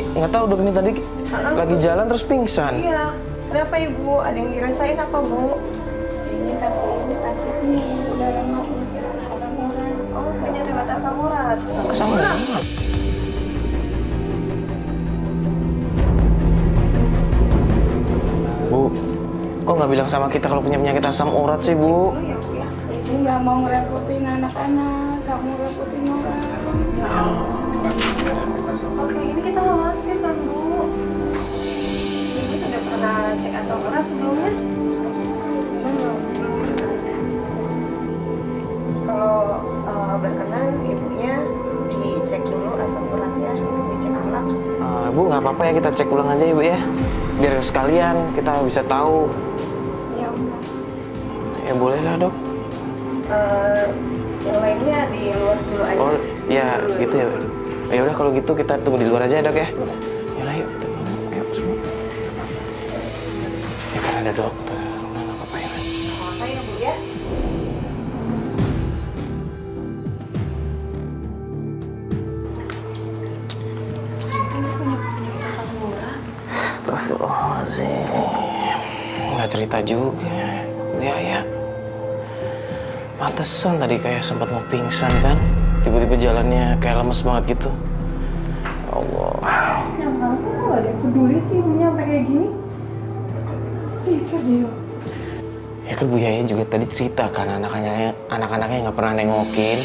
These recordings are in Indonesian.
nggak tahu dok, ini tadi lagi jalan terus pingsan. Iya. Kenapa Ibu? Ada yang dirasain apa Bu? Ini kaki ini sakit nih, udah lama asam urat. Oh, punya riwayat asam urat. Asam urat. Bu, kok nggak bilang sama kita kalau punya penyakit asam urat sih Bu? Dulu ya Bu ya. Ibu nggak mau ngerepotin anak-anak, nggak mau ngerepotin orang. Oke, ini kita khawatir kan Bu. Ibu sudah pernah cek asam urat sebelumnya? Belum. Kalau berkenan ibunya dicek dulu asam uratnya, dicek ulang. Bu, nggak apa-apa ya, kita cek ulang aja Ibu ya. Biar sekalian kita bisa tahu. Ya udah. Ya boleh lah dok. Yang lainnya di luar dulu aja. Oh ya gitu ya. Ya udah kalau gitu kita tunggu di luar aja ya dok ya. Yalah yuk, kita pulang. Ayo semua. Ya kan ada dokter, udah nggak apa-apa ya. Apa ya Bu ya? Astagfirullahaladzim. Nggak cerita juga. Ya. Pantesan tadi kayak sempat mau pingsan kan. Tiba-tiba jalannya kayak lemes banget gitu. Ya Allah. Ya malah kok nggak ada yang peduli sih ibunya sampai kayak gini. Pikir dia. Ya kan Bu Yaya juga tadi cerita kan anak-anaknya nggak pernah nengokin.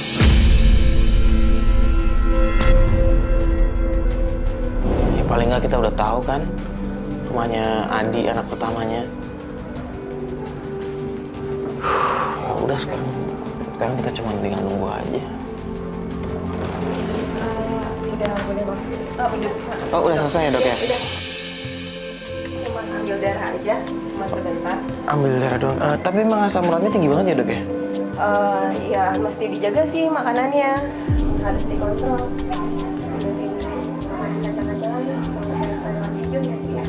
Ya paling nggak kita udah tahu kan rumahnya Adi, anak pertamanya. Ya udah sekarang kita cuma tinggal nunggu aja. Udah boleh masuk. Oh udah. Oh udah selesai ya dok ya? Udah. Cuma ambil darah aja, cuma sebentar. Ambil darah doang. Tapi emang asam uratnya tinggi banget ya dok ya? Ya mesti dijaga sih makanannya, harus dikontrol. Makan kacang-kacangan sama sayur-sayuran hijau ya.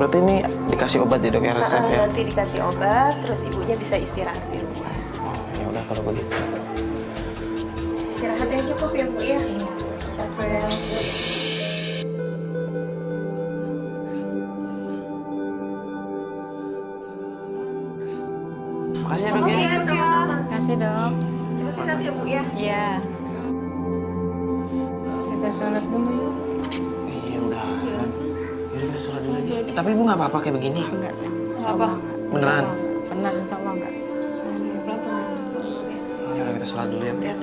Berarti ini dikasih obat ya dok ya, resep ya? Nanti dikasih obat, terus ibunya bisa istirahat di rumah. Oh, ya udah kalau begitu. Istirahat yang cukup ya Bu ya. Sesuai yang Makasih ya dok ya. Iya, sama-sama. Kasih dok. Cepat sehat ya Bu ya. Iya. Kita sholat dulu yuk. Iya udah. Yaudah kita sholat dulu aja. Tapi ibu nggak apa-apa kayak begini? Enggak. Apa? Beneran? Benar, insya Allah enggak. Ya udah kita sholat dulu ya Bu ya.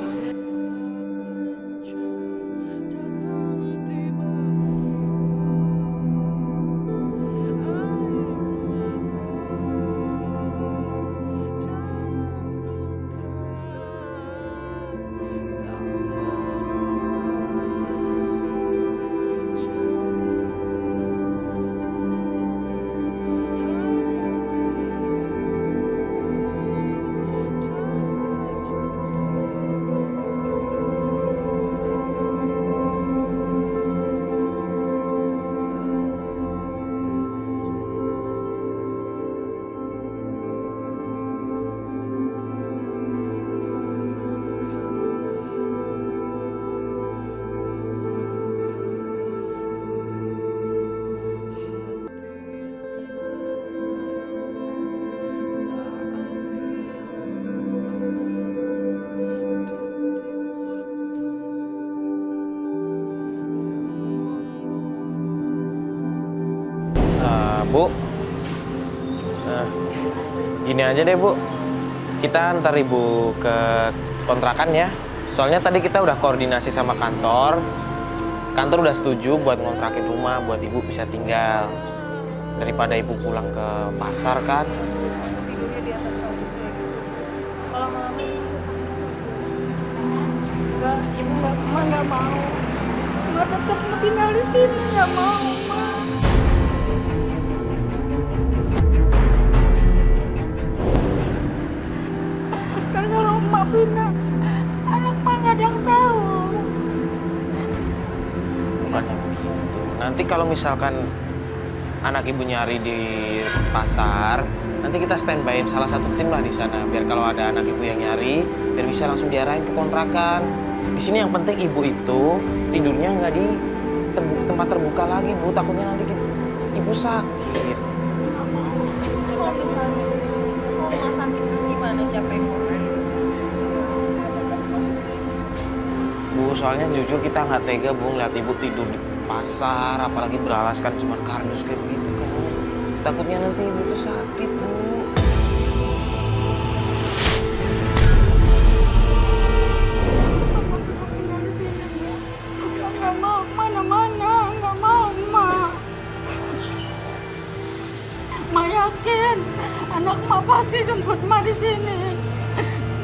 Bu, gini aja deh Bu, kita antar ibu ke kontrakan ya. Soalnya tadi kita udah koordinasi sama kantor udah setuju buat ngontrakin rumah buat ibu bisa tinggal. Daripada ibu pulang ke pasar kan. Tidurnya di atas kampus kayak gitu. Kalau malam enggak, ibu nggak mau. Nggak tetap tinggal di sini, nggak mau, Ma. Kan kalau emak pindah, anak mah nggak ada yang tahu. Bukan yang begitu. Nanti kalau misalkan anak ibu nyari di pasar, nanti kita standby salah satu tim lah di sana. Biar kalau ada anak ibu yang nyari, biar bisa langsung diarahin ke kontrakan. Di sini yang penting ibu itu tidurnya nggak di tempat terbuka lagi, Bu. Takutnya nanti ibu sakit. Kalau misalnya mau sakit gimana, siapa yang ngurus? Bu, soalnya jujur kita nggak tega, Bu, ngeliat ibu tidur di pasar, apalagi beralaskan cuma kardus kayak begitu kan. Takutnya nanti ibu tuh sakit, Bu. Nggak mau mana-mana, nggak mau, Ma. Ma yakin anak Ma pasti jemput Ma di sini.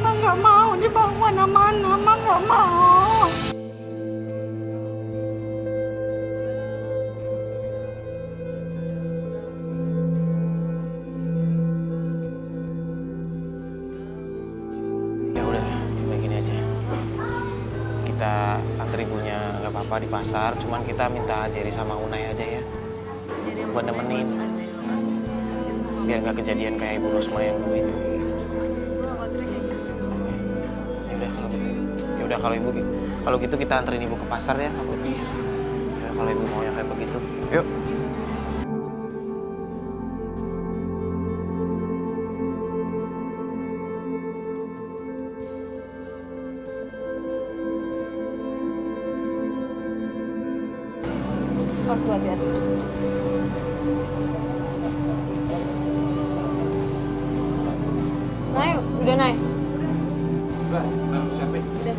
Ma nggak mau dibawa mana-mana, Ma nggak mau. Ya udah gini aja. Kita antar ibunya nggak apa-apa di pasar, cuman kita minta Jerry sama Unai aja ya. Buat nemenin. Biar nggak kejadian kayak Ibu Rosma yang dulu itu. Ya udah kalau gitu. Ya udah kalau gitu kita anterin ibu ke pasar ya. Ya kalau ibu mau yang kayak begitu. Yuk. Pas buat hati. Naik, udah naik. Udah, siapa? Udah.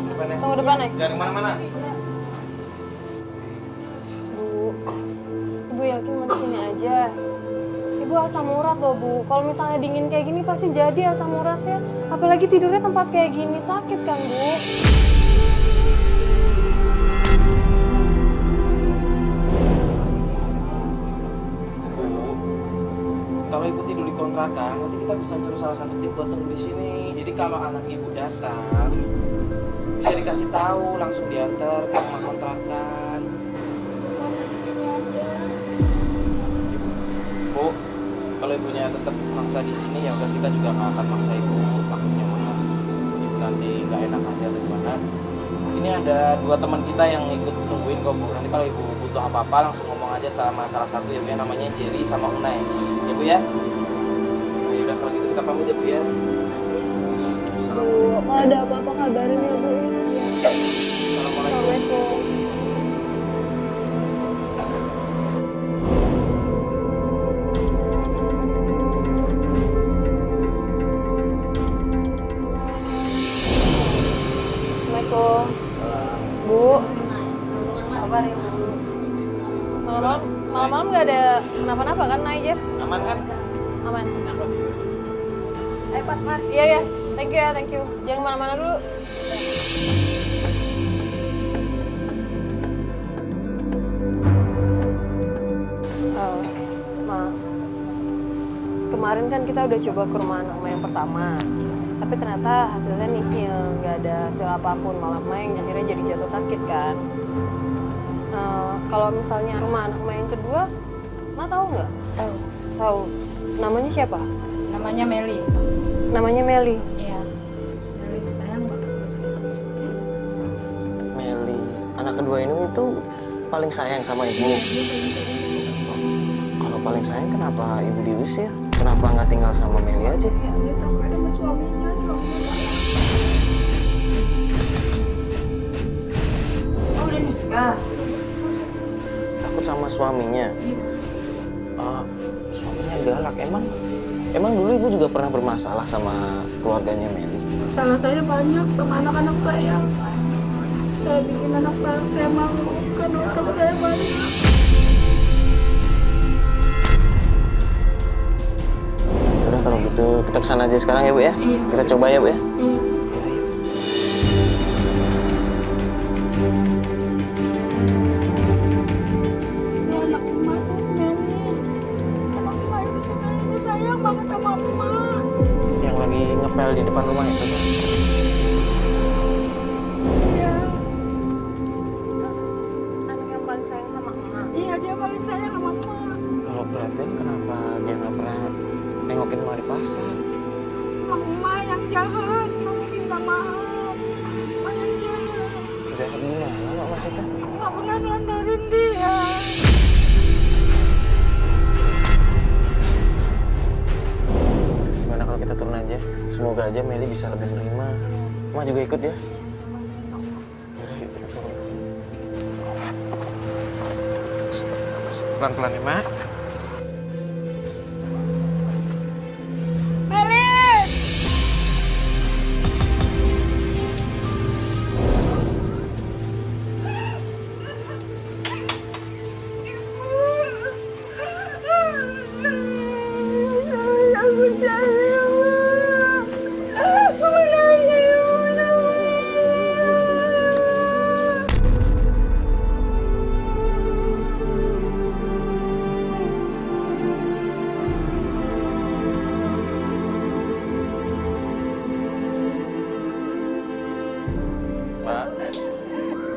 Depan ya. Tunggu depan, naik. Jangan kemana-mana. Bu, Ibu yakin mau di sini aja? Ibu asam urat loh, Bu. Kalau misalnya dingin kayak gini pasti jadi asam uratnya. Apalagi tidurnya tempat kayak gini, sakit kan, Bu? Kalau ibu tidur di kontrakan, nanti kita bisa nyuruh salah satu tim buat tunggu di sini. Jadi kalau anak ibu datang, bisa dikasih tahu, langsung diantar ke rumah kontrakan. Bu, kalau ibunya tetap maksa di sini, ya udah kita juga nggak akan maksa ibu. Takutnya mana ibu nanti nggak enak aja atau gimana. Ini ada 2 teman kita yang ikut nungguin kok, Bu. Nanti kalau ibu butuh apa-apa langsung ngomong aja sama salah satu ya, Bu, ya. Namanya Jerry sama Unai. Ya, Bu ya. Nah, yaudah kalau gitu kita pamit ya, Bu ya. Bu, kalau ada apa-apa kabarin ya, Bu. Assalamualaikum. Assalamualaikum. Assalamualaikum. Bu. Sabar ya, Bu. Malam-malam nggak ada kenapa-napa kan, Najer? Aman kan? Aman. Pat, Mar. Iya ya, thank you ya, thank you. Jangan kemana-mana dulu. Ma, kemarin kan kita udah coba ke rumah anak Ma yang pertama, tapi ternyata hasilnya nihil, nggak ada hasil apapun, malah Ma yang akhirnya jadi jatuh sakit kan. Kalau misalnya rumah anak Ma yang kedua, Ma tahu nggak? Tahu. Tahu. Namanya siapa? Namanya Meli. Namanya Meli. Iya. Meli sayang banget sama saya. Meli, anak kedua ini itu paling sayang sama ibu. Kalau paling sayang kenapa ibu diusir? Kenapa nggak tinggal sama Meli aja? Ya, dia takut sama suaminya galak. Oh, udah nikah. Takut sama suaminya. Iya. Suaminya galak. Emang dulu ibu juga pernah bermasalah sama keluarganya Meli? Salah saya banyak sama anak-anak saya. Saya bikin anak saya malu karena utang saya banyak. Udah kalau gitu kita kesana aja sekarang ya, Bu ya. Iya. Kita coba ya, Bu ya. Iya. Anak emak tuh Meli. Anak emak itu sebenarnya dia sayang banget sama emak. Yang lagi ngepel di depan rumah itu tuh. Iya. Anak yang paling sayang sama emak. Iya, dia paling sayang sama emak. Kalau perhatiin kenapa dia nggak pernah nengokin emak di pasar? Emang emak yang jahat, mau minta maaf. Emak yang jahat. Jahat gimana Mak maksudnya? Nggak pernah nelantarin dia. Gimana kalau kita turun aja? Semoga aja Meli bisa lebih menerima. Mak juga ikut ya? Yaudah yuk kita turun. Astagfirullahaladzim. Pelan-pelan ya Mak.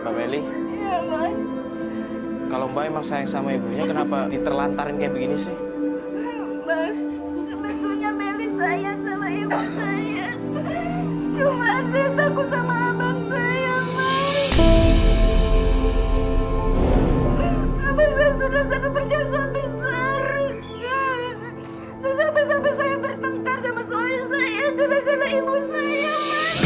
Mbak Meli, Iya, Mas. kalau Mbak emang sayang sama ibunya, kenapa diterlantarin kayak begini sih? Mas, sebetulnya Meli sayang sama ibu saya. Cuma saya takut sama abang saya, Mas. Abang saya sudah sangat berjasa besar. Dan sampai-sampai saya bertengkar sama suami saya gara-gara ibu saya, Mas.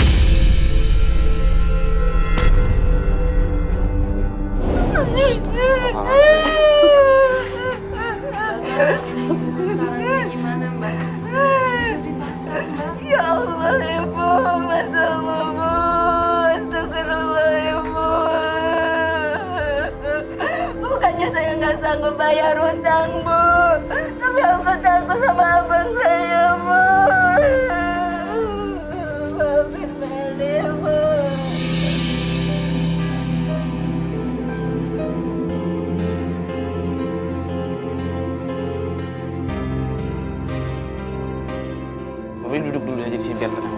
Sekarang gimana Mbak? Di pasar Mbak. Ya Allah, Ibu, Masya Allah, Bu. Astagfirullah, Ibu. Bukannya saya nggak sanggup bayar hutang, Bu. Tapi aku takut sama abang saya, Bu. Maafin Meli, Bu. Mbak Meli duduk dulu aja di sini biar tenang.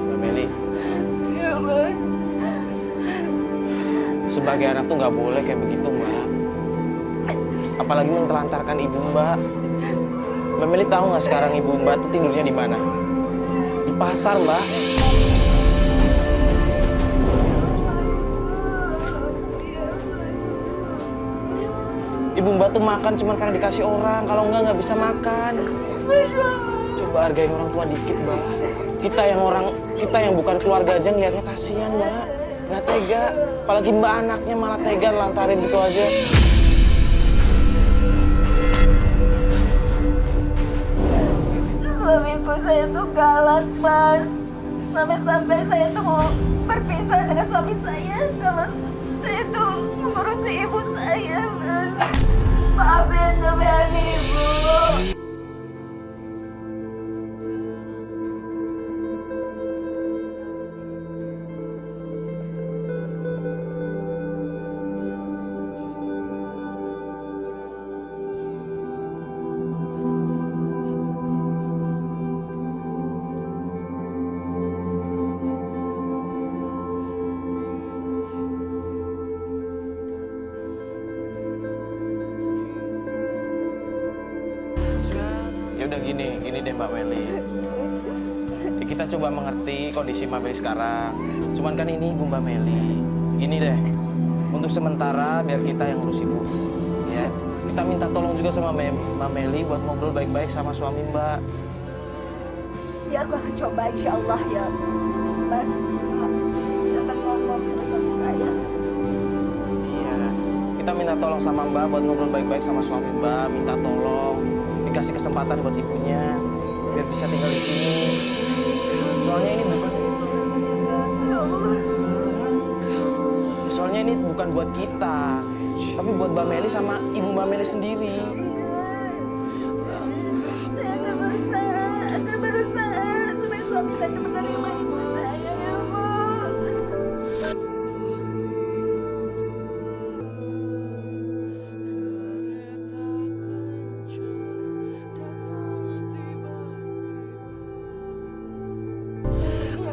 Mbak Meli, Ya, Mas. sebagai anak tuh nggak boleh kayak begitu Mbak. Apalagi mentelantarkan ibu Mbak. Mbak Meli tahu nggak sekarang ibu Mbak tuh tidurnya di mana? Di pasar Mbak. Ibu Mbak tuh makan cuma karena dikasih orang, kalau nggak bisa makan. Coba hargain orang tua dikit Mbak. Kita yang bukan keluarga aja ngeliatnya kasihan Mbak. Nggak tega, apalagi Mbak anaknya malah tega lantarin gitu aja. Suamiku saya tuh galak, Mas. Sampai-sampai saya tuh mau berpisah dengan suami saya kalau saya tuh mengurusi ibu saya, Mas. Maafin demi Ibu. Ya udah gini deh Mbak Meli. Ya, kita coba mengerti kondisi Mbak Meli sekarang. Cuman kan ini ibu Mbak Meli. Gini deh, untuk sementara biar kita yang ngurus ibu. Ya, kita minta tolong juga sama Mbak Meli buat ngobrol baik-baik sama suami Mbak. Ya, aku akan coba insya Allah ya, Mas. Jangan ngomong sama suami saya. Iya, kita minta tolong sama Mbak buat ngobrol baik-baik sama suami Mbak. Minta tolong, dikasih kesempatan buat ibunya biar bisa tinggal di sini. Soalnya ini bukan buat kita, tapi buat Mbak Meli sama ibu Mbak Meli sendiri. Saya akan berusaha supaya suami saya menerima ibu saya, ya, Bu.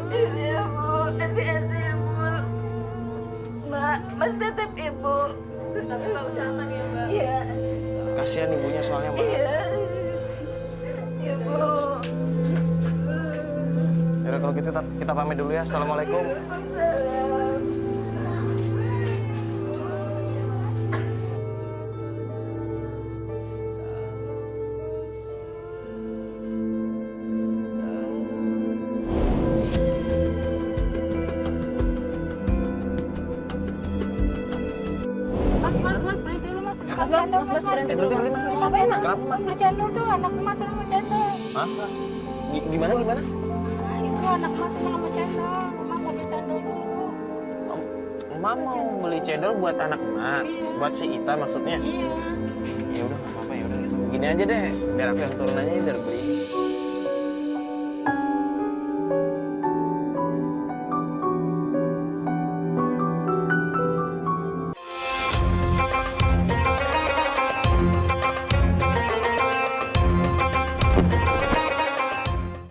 Iya, Bu. Hati-hati, Bu. Mbak, Mas tetap Ibu. Tapi Mbak usahakan ya Mbak. Iya. Kasihan ibunya soalnya Mbak. Iya. gitu kita pamit dulu ya. Assalamualaikum. Mas, berhenti dulu mas. Mas, berhenti dulu mas. Mau ngapain mas? Kenapa, Mak? Bercanda tuh, anak mas yang bercanda. Hah? Gimana? Nah, itu anak mas yang bercanda. Mama mau bercanda dulu. Emak mau beli cendol buat anak emak, Iya. buat si Ita maksudnya. Iya. Ya udah nggak apa-apa ya udah gitu. Gini aja deh, biar aku yang turun aja biar beli.